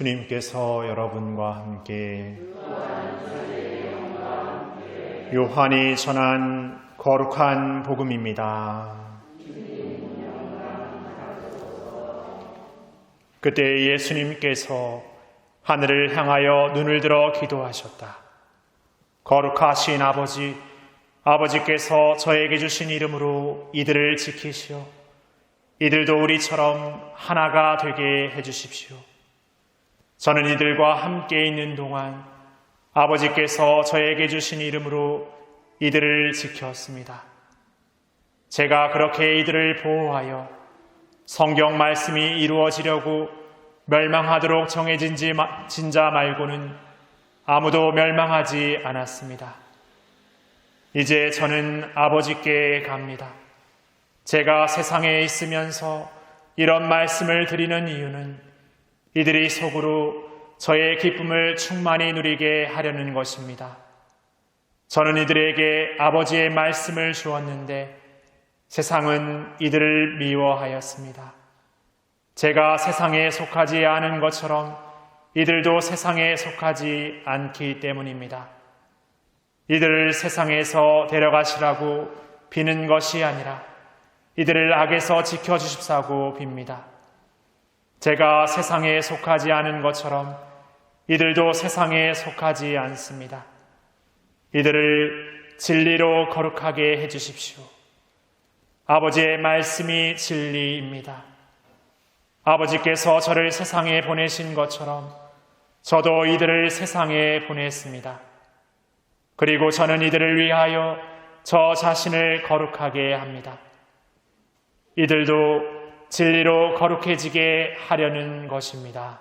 주님께서 여러분과 함께 요한이 전한 거룩한 복음입니다. 그때 예수님께서 하늘을 향하여 눈을 들어 기도하셨다. 거룩하신 아버지, 아버지께서 저에게 주신 이름으로 이들을 지키시오. 이들도 우리처럼 하나가 되게 해주십시오. 저는 이들과 함께 있는 동안 아버지께서 저에게 주신 이름으로 이들을 지켰습니다. 제가 그렇게 이들을 보호하여 성경 말씀이 이루어지려고 멸망하도록 정해진 자 말고는 아무도 멸망하지 않았습니다. 이제 저는 아버지께 갑니다. 제가 세상에 있으면서 이런 말씀을 드리는 이유는 이들이 속으로 저의 기쁨을 충만히 누리게 하려는 것입니다. 저는 이들에게 아버지의 말씀을 주었는데 세상은 이들을 미워하였습니다. 제가 세상에 속하지 않은 것처럼 이들도 세상에 속하지 않기 때문입니다. 이들을 세상에서 데려가시라고 비는 것이 아니라 이들을 악에서 지켜주십사고 빕니다. 제가 세상에 속하지 않은 것처럼 이들도 세상에 속하지 않습니다. 이들을 진리로 거룩하게 해주십시오. 아버지의 말씀이 진리입니다. 아버지께서 저를 세상에 보내신 것처럼 저도 이들을 세상에 보냈습니다. 그리고 저는 이들을 위하여 저 자신을 거룩하게 합니다. 이들도 진리로 거룩해지게 하려는 것입니다.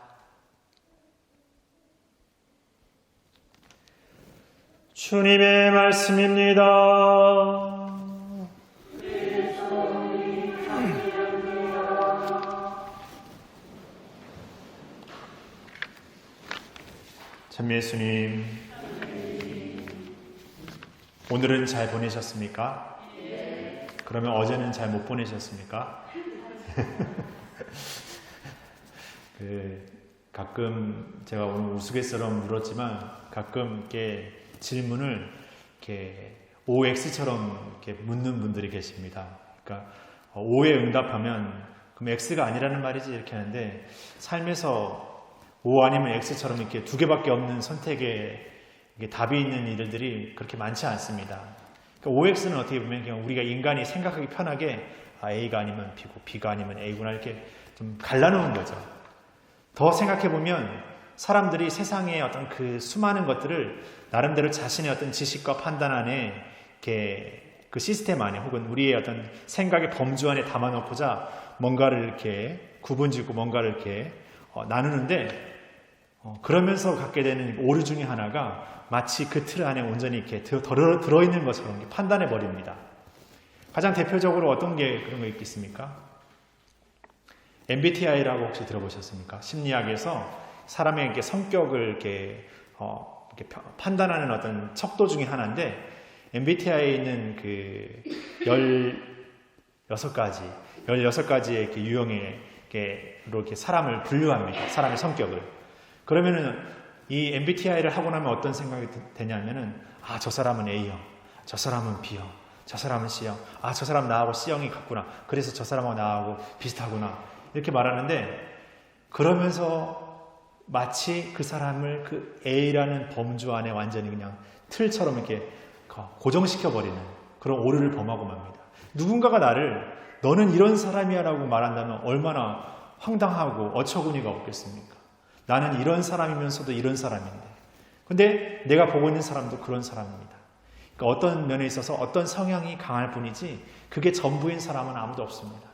주님의 말씀입니다. 참 예수님, 오늘은 잘 보내셨습니까? 그러면 어제는 잘 못 보내셨습니까? 가끔 제가 오늘 우스갯소리로 물었지만 가끔 이렇게 질문을 이렇게 OX처럼 이렇게 묻는 분들이 계십니다. 그러니까 O에 응답하면 그럼 X가 아니라는 말이지 이렇게 하는데 삶에서 O 아니면 X처럼 이렇게 두 개밖에 없는 선택에 답이 있는 일들이 그렇게 많지 않습니다. 그러니까 OX는 어떻게 보면 그냥 우리가 인간이 생각하기 편하게 A가 아니면 B고 B가 아니면 A구나 이렇게 좀 갈라놓은 거죠. 더 생각해보면 사람들이 세상의 어떤 그 수많은 것들을 나름대로 자신의 어떤 지식과 판단 안에 이렇게 그 시스템 안에 혹은 우리의 어떤 생각의 범주 안에 담아놓고자 뭔가를 이렇게 구분짓고 뭔가를 이렇게 나누는데 그러면서 갖게 되는 오류 중에 하나가 마치 그 틀 안에 온전히 이렇게 들어있는 것처럼 판단해 버립니다. 가장 대표적으로 어떤 게 그런 거 있겠습니까? MBTI라고 혹시 들어보셨습니까? 심리학에서 사람의 이렇게 성격을 이렇게 판단하는 어떤 척도 중에 하나인데 MBTI에 있는 그 16가지의 이렇게 유형의 이렇게 사람을 분류합니다. 사람의 성격을. 그러면은 이 MBTI를 하고 나면 어떤 생각이 되냐면은 저 사람은 A형, 저 사람은 B형, 저 사람은 C형, 저 사람 나하고 C형이 같구나. 그래서 저 사람하고 나하고 비슷하구나. 이렇게 말하는데 그러면서 마치 그 사람을 그 A라는 범주 안에 완전히 그냥 틀처럼 이렇게 고정시켜버리는 그런 오류를 범하고 맙니다. 누군가가 나를 너는 이런 사람이야 라고 말한다면 얼마나 황당하고 어처구니가 없겠습니까? 나는 이런 사람이면서도 이런 사람인데 근데 내가 보고 있는 사람도 그런 사람입니다. 그러니까 어떤 면에 있어서 어떤 성향이 강할 뿐이지 그게 전부인 사람은 아무도 없습니다.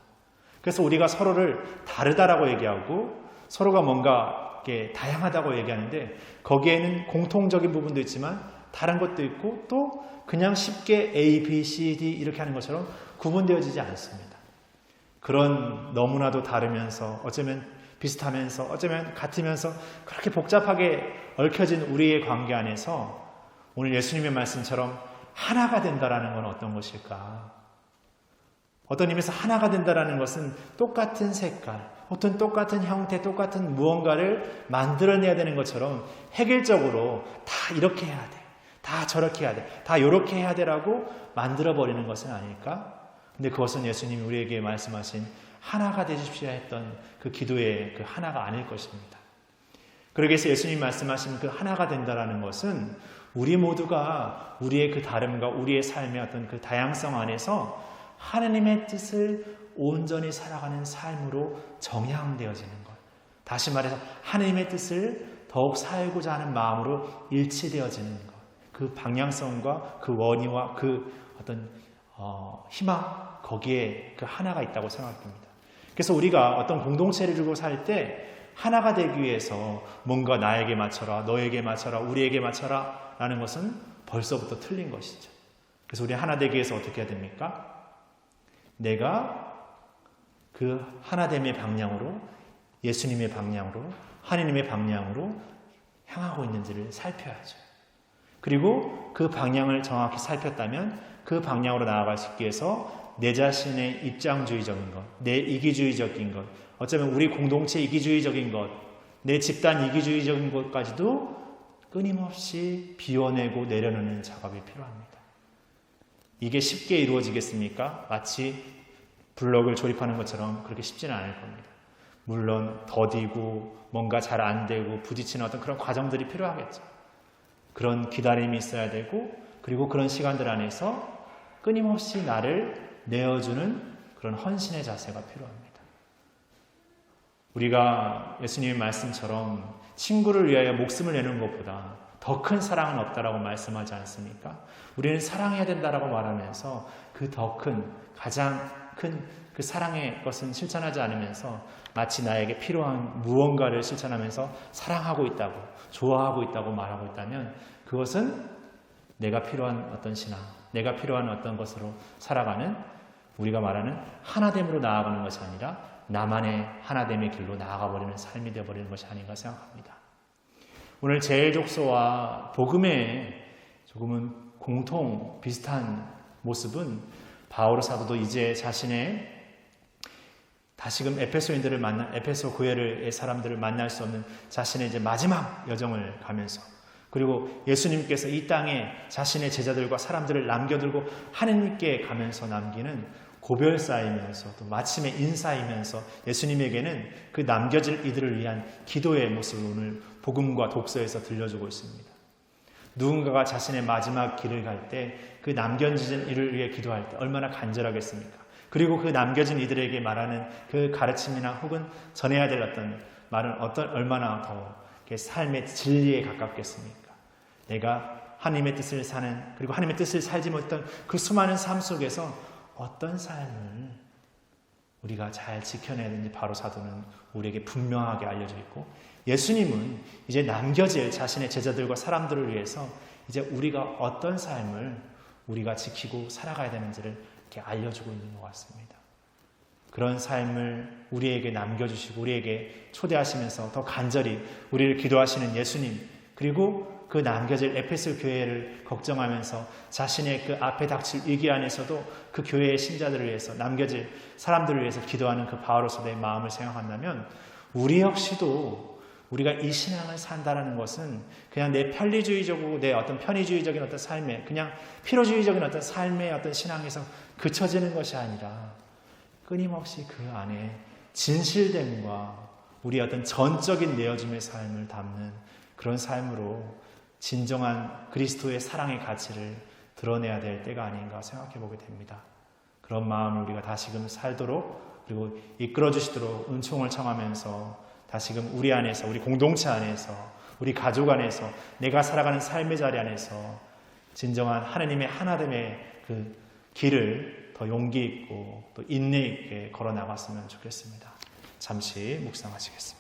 그래서 우리가 서로를 다르다라고 얘기하고 서로가 뭔가 이렇게 다양하다고 얘기하는데 거기에는 공통적인 부분도 있지만 다른 것도 있고 또 그냥 쉽게 A, B, C, D 이렇게 하는 것처럼 구분되어지지 않습니다. 그런 너무나도 다르면서 어쩌면 비슷하면서 어쩌면 같으면서 그렇게 복잡하게 얽혀진 우리의 관계 안에서 오늘 예수님의 말씀처럼 하나가 된다라는 건 어떤 것일까? 어떤 의미에서 하나가 된다라는 것은 똑같은 색깔, 어떤 똑같은 형태, 똑같은 무언가를 만들어내야 되는 것처럼 획일적으로 다 이렇게 해야 돼, 다 저렇게 해야 돼, 다 이렇게 해야 되라고 만들어버리는 것은 아닐까? 근데 그것은 예수님이 우리에게 말씀하신 하나가 되십시오 했던 그 기도의 그 하나가 아닐 것입니다. 그러기 위해서 예수님이 말씀하신 그 하나가 된다라는 것은 우리 모두가 우리의 그 다름과 우리의 삶의 어떤 그 다양성 안에서 하나님의 뜻을 온전히 살아가는 삶으로 정향되어지는 것. 다시 말해서 하나님의 뜻을 더욱 살고자 하는 마음으로 일치되어지는 것. 그 방향성과 그 원의와 그 어떤 희망, 거기에 그 하나가 있다고 생각합니다. 그래서 우리가 어떤 공동체를 두고 살 때 하나가 되기 위해서 뭔가 나에게 맞춰라, 너에게 맞춰라, 우리에게 맞춰라 라는 것은 벌써부터 틀린 것이죠. 그래서 우리 하나 되기 위해서 어떻게 해야 됩니까? 내가 그 하나됨의 방향으로, 예수님의 방향으로, 하나님의 방향으로 향하고 있는지를 살펴야죠. 그리고 그 방향을 정확히 살폈다면 그 방향으로 나아갈 수 있기 위해서 내 자신의 입장주의적인 것, 내 이기주의적인 것, 어쩌면 우리 공동체 이기주의적인 것, 내 집단 이기주의적인 것까지도 끊임없이 비워내고 내려놓는 작업이 필요합니다. 이게 쉽게 이루어지겠습니까? 마치 블럭을 조립하는 것처럼 그렇게 쉽지는 않을 겁니다. 물론 더디고 뭔가 잘 안 되고 부딪히는 어떤 그런 과정들이 필요하겠죠. 그런 기다림이 있어야 되고, 그리고 그런 시간들 안에서 끊임없이 나를 내어주는 그런 헌신의 자세가 필요합니다. 우리가 예수님의 말씀처럼 친구를 위하여 목숨을 내는 것보다 더 큰 사랑은 없다라고 말씀하지 않습니까? 우리는 사랑해야 된다라고 말하면서 그 더 큰, 가장 큰 그 사랑의 것은 실천하지 않으면서 마치 나에게 필요한 무언가를 실천하면서 사랑하고 있다고, 좋아하고 있다고 말하고 있다면 그것은 내가 필요한 어떤 신앙, 내가 필요한 어떤 것으로 살아가는, 우리가 말하는 하나됨으로 나아가는 것이 아니라 나만의 하나됨의 길로 나아가버리는 삶이 되어버리는 것이 아닌가 생각합니다. 오늘 제일족소와 복음의 조금은 공통 비슷한 모습은 바오로 사도도 이제 자신의 다시금 에페소인들을 에페소 교회의 사람들을 만날 수 없는 자신의 이제 마지막 여정을 가면서, 그리고 예수님께서 이 땅에 자신의 제자들과 사람들을 남겨두고 하느님께 가면서 남기는 고별사이면서 또 마침의 인사이면서 예수님에게는 그 남겨질 이들을 위한 기도의 모습을 오늘 복음과 독서에서 들려주고 있습니다. 누군가가 자신의 마지막 길을 갈 때 그 남겨진 이를 위해 기도할 때 얼마나 간절하겠습니까? 그리고 그 남겨진 이들에게 말하는 그 가르침이나 혹은 전해야 될 어떤 말은 얼마나 더 삶의 진리에 가깝겠습니까? 내가 하나님의 뜻을 사는, 그리고 하나님의 뜻을 살지 못했던 그 수많은 삶 속에서 어떤 삶을 우리가 잘 지켜내야 되는지 바로 사도는 우리에게 분명하게 알려져 있고, 예수님은 이제 남겨질 자신의 제자들과 사람들을 위해서 이제 우리가 어떤 삶을 우리가 지키고 살아가야 되는지를 이렇게 알려주고 있는 것 같습니다. 그런 삶을 우리에게 남겨주시고 우리에게 초대하시면서 더 간절히 우리를 기도하시는 예수님, 그리고 그 남겨질 에페소 교회를 걱정하면서 자신의 그 앞에 닥칠 위기 안에서도 그 교회의 신자들을 위해서, 남겨질 사람들을 위해서 기도하는 그 바오로 사도의 마음을 생각한다면 우리 역시도 우리가 이 신앙을 산다는 것은 그냥 내 편리주의적이고 내 어떤 편의주의적인 어떤 삶에, 그냥 필요주의적인 어떤 삶의 어떤 신앙에서 그쳐지는 것이 아니라 끊임없이 그 안에 진실됨과 우리 어떤 전적인 내어짐의 삶을 담는 그런 삶으로 진정한 그리스도의 사랑의 가치를 드러내야 될 때가 아닌가 생각해 보게 됩니다. 그런 마음을 우리가 다시금 살도록, 그리고 이끌어 주시도록 은총을 청하면서 다시금 우리 안에서, 우리 공동체 안에서, 우리 가족 안에서, 내가 살아가는 삶의 자리 안에서 진정한 하나님의 하나됨의 그 길을 더 용기 있고 또 인내 있게 걸어 나갔으면 좋겠습니다. 잠시 묵상하시겠습니다.